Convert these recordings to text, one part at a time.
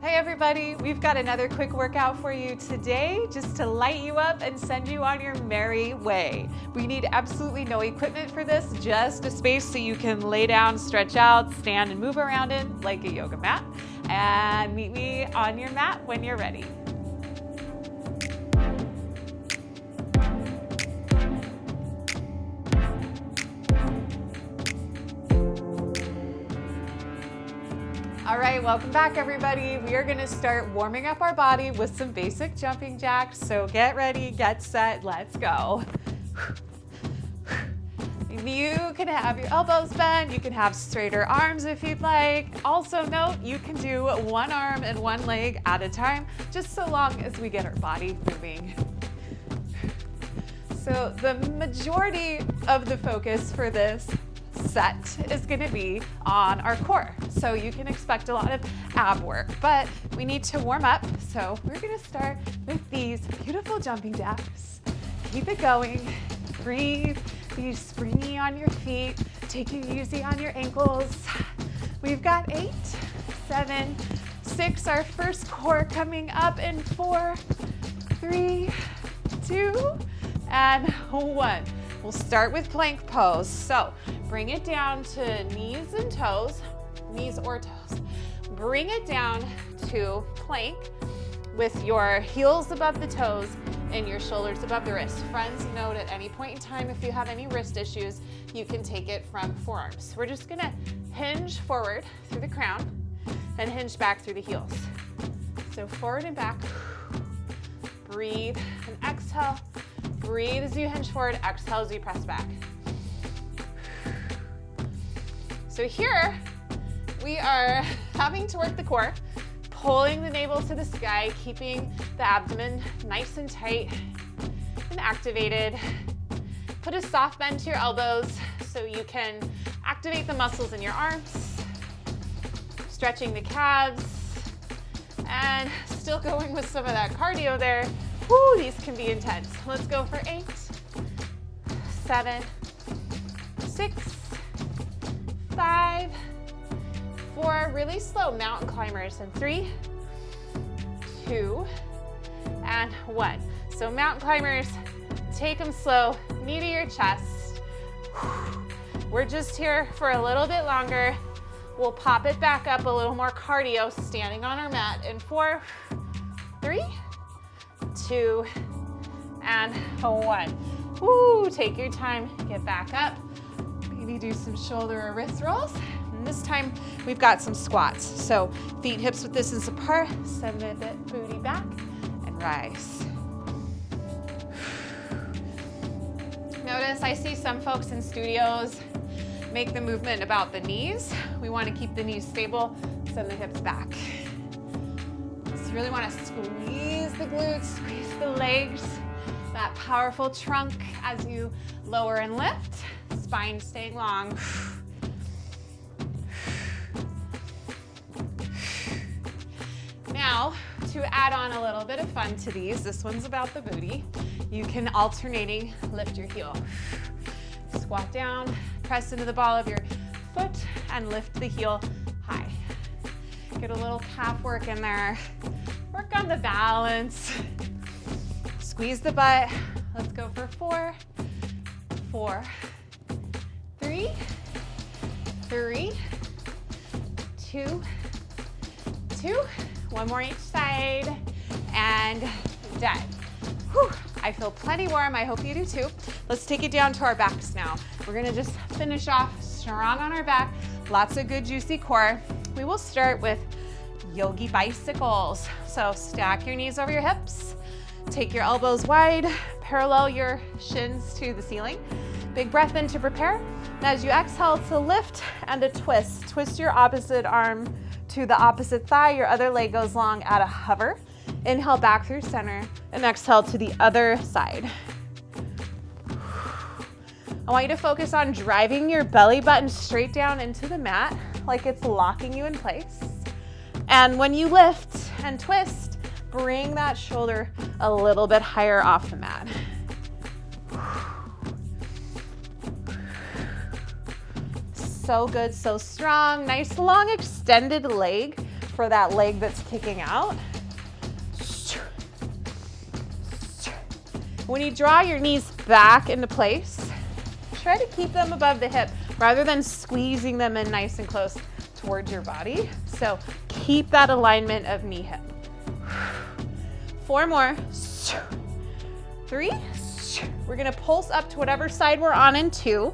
Hey everybody, we've got another quick workout for you today just to light you up and send you on your merry way. We need absolutely no equipment for this, just a space so you can lay down, stretch out, stand and move around in like a yoga mat. And meet me on your mat when you're ready. All right, welcome back everybody. We are gonna start warming up our body with some basic jumping jacks. So get ready, get set, let's go. You can have your elbows bent, you can have straighter arms if you'd like. Also note, you can do one arm and one leg at a time, just so long as we get our body moving. So the majority of the focus for this set is going to be on our core. So you can expect a lot of ab work, but we need to warm up. So we're going to start with these beautiful jumping jacks. Keep it going. Breathe. Be springy on your feet. Take it easy on your ankles. We've got 8, 7, 6. Our first core coming up in 4, 3, 2, and 1. We'll start with plank pose. So bring it down to knees and toes, knees or toes. Bring it down to plank with your heels above the toes and your shoulders above the wrist. Friends, note at any point in time, if you have any wrist issues, you can take it from forearms. We're just gonna hinge forward through the crown and hinge back through the heels. So forward and back. Breathe and exhale. Breathe as you hinge forward, exhale as you press back. So here, we are having to work the core, pulling the navel to the sky, keeping the abdomen nice and tight and activated. Put a soft bend to your elbows so you can activate the muscles in your arms, stretching the calves, and still going with some of that cardio there. Woo, these can be intense. Let's go for 8, 7, 6, 5, 4, really slow mountain climbers, and 3, 2, and 1. So mountain climbers, take them slow, knee to your chest. We're just here for a little bit longer. We'll pop it back up, a little more cardio, standing on our mat in 4, 3, 2, and 1. Woo, take your time, get back up. Maybe do some shoulder or wrist rolls. And this time we've got some squats. So feet hips width distance apart, send the booty back and rise. Notice I see some folks in studios make the movement about the knees. We want to keep the knees stable, send the hips back. So you really want to squeeze the glutes, squeeze the legs, that powerful trunk as you lower and lift, spine staying long. Now, to add on a little bit of fun to these, this one's about the booty. You can alternating lift your heel. Squat down, press into the ball of your foot, and lift the heel high. Get a little calf work in there. Work on the balance. Squeeze the butt. Let's go for 4, 4, 3, 3, 2, 2. One more each side, and done. Whew, I feel plenty warm. I hope you do too. Let's take it down to our backs now. We're gonna just finish off strong on our back. Lots of good juicy core. We will start with yogi bicycles. So stack your knees over your hips. Take your elbows wide, parallel your shins to the ceiling. Big breath in to prepare. And as you exhale to lift and a twist, twist your opposite arm to the opposite thigh. Your other leg goes long at a hover. Inhale back through center and exhale to the other side. I want you to focus on driving your belly button straight down into the mat like it's locking you in place. And when you lift and twist, bring that shoulder a little bit higher off the mat. So good, so strong. Nice long extended leg for that leg that's kicking out. When you draw your knees back into place, try to keep them above the hip rather than squeezing them in nice and close towards your body. So keep that alignment of knee hip. 4 more. 3. We're gonna pulse up to whatever side we're on in 2.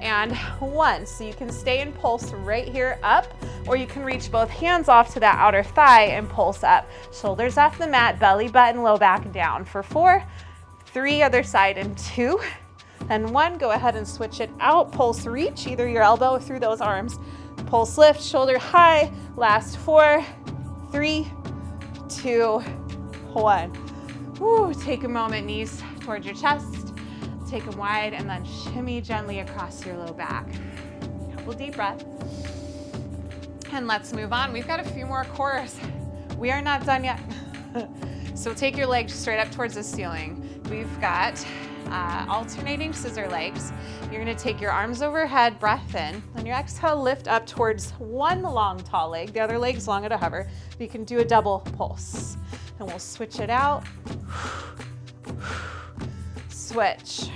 And 1. So you can stay in pulse right here up, or you can reach both hands off to that outer thigh and pulse up. Shoulders off the mat, belly button, low back down for 4. 3, other side in 2. And 1, go ahead and switch it out. Pulse reach, either your elbow through those arms. Pulse lift, shoulder high. Last 4, 3, 2, 1. Woo, take a moment, knees towards your chest. Take them wide and then shimmy gently across your low back. Couple deep breaths. And let's move on. We've got a few more cores. We are not done yet. So take your legs straight up towards the ceiling. We've got alternating scissor legs. You're gonna take your arms overhead, breath in. On your exhale, lift up towards one long tall leg. The other leg's long at a hover. You can do a double pulse. And we'll switch it out. Switch.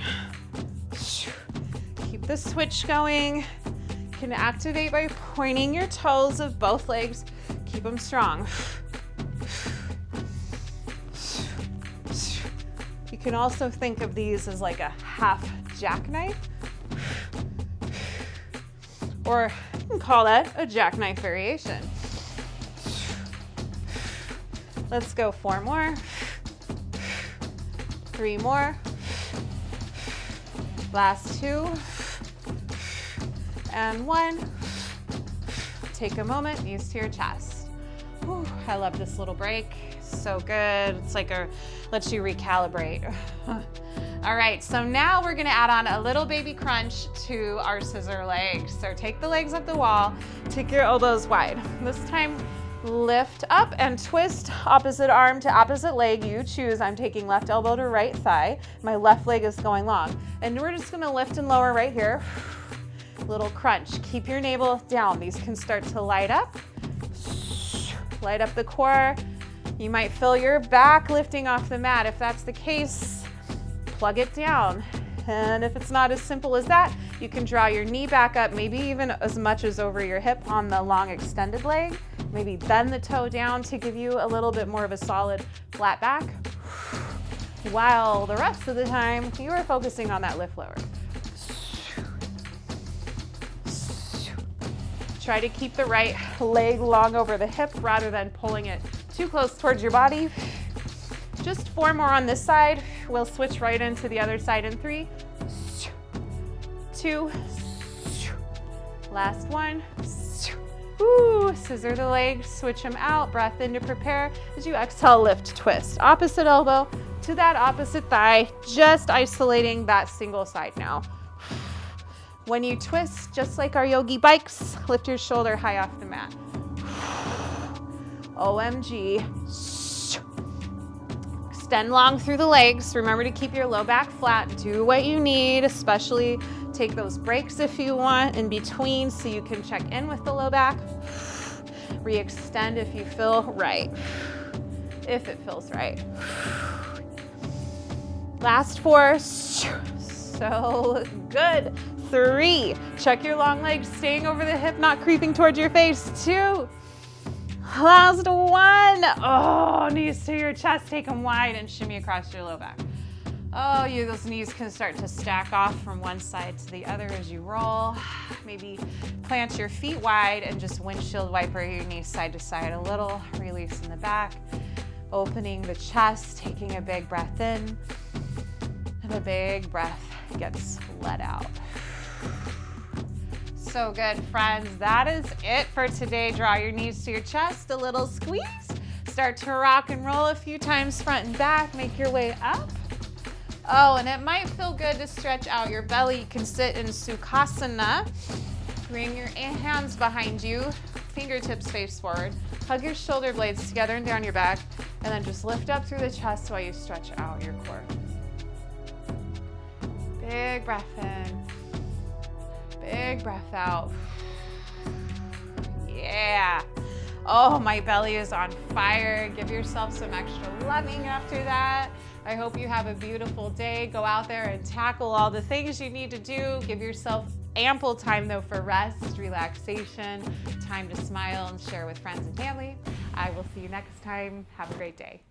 Keep the switch going. You can activate by pointing your toes of both legs. Keep them strong. You can also think of these as like a half jackknife, or you can call that a jackknife variation. Let's go 4 more, 3 more, last 2, and 1. Take a moment, knees to your chest. Whew, I love this little break. So good. It's like lets you recalibrate. All right, so now we're gonna add on a little baby crunch to our scissor legs. So take the legs up the wall, take your elbows wide. This time, lift up and twist opposite arm to opposite leg. You choose. I'm taking left elbow to right thigh. My left leg is going long. And we're just gonna lift and lower right here. Little crunch. Keep your navel down. These can start to light up. Light up the core. You might feel your back lifting off the mat. If that's the case, plug it down. And if it's not as simple as that, you can draw your knee back up, maybe even as much as over your hip on the long extended leg. Maybe bend the toe down to give you a little bit more of a solid flat back. While the rest of the time, you are focusing on that lift lower. Try to keep the right leg long over the hip rather than pulling it too close towards your body. Just 4 more on this side. We'll switch right into the other side in 3, 2, last 1. Woo, scissor the legs, switch them out, breath in to prepare. As you exhale, lift, twist. Opposite elbow to that opposite thigh, just isolating that single side now. When you twist, just like our yogi bikes, lift your shoulder high off the mat. OMG. Extend long through the legs. Remember to keep your low back flat. Do what you need, especially take those breaks if you want in between so you can check in with the low back. Re-extend if you feel right. If it feels right. Last 4. So good. 3. Check your long legs, staying over the hip, not creeping towards your face. 2. Last 1. Oh, knees to your chest, take them wide and shimmy across your low back. Oh, those knees can start to stack off from one side to the other as you roll. Maybe plant your feet wide and just windshield wiper your knees side to side a little. Release in the back, opening the chest, taking a big breath in, and a big breath gets let out. So good, friends. That is it for today. Draw your knees to your chest, a little squeeze. Start to rock and roll a few times front and back. Make your way up. Oh, and it might feel good to stretch out your belly. You can sit in Sukhasana. Bring your hands behind you, fingertips face forward. Hug your shoulder blades together and down your back, and then just lift up through the chest while you stretch out your core. Big breath in. Big breath out. Yeah. Oh, my belly is on fire. Give yourself some extra loving after that. I hope you have a beautiful day. Go out there and tackle all the things you need to do. Give yourself ample time though for rest, relaxation, time to smile and share with friends and family. I will see you next time. Have a great day.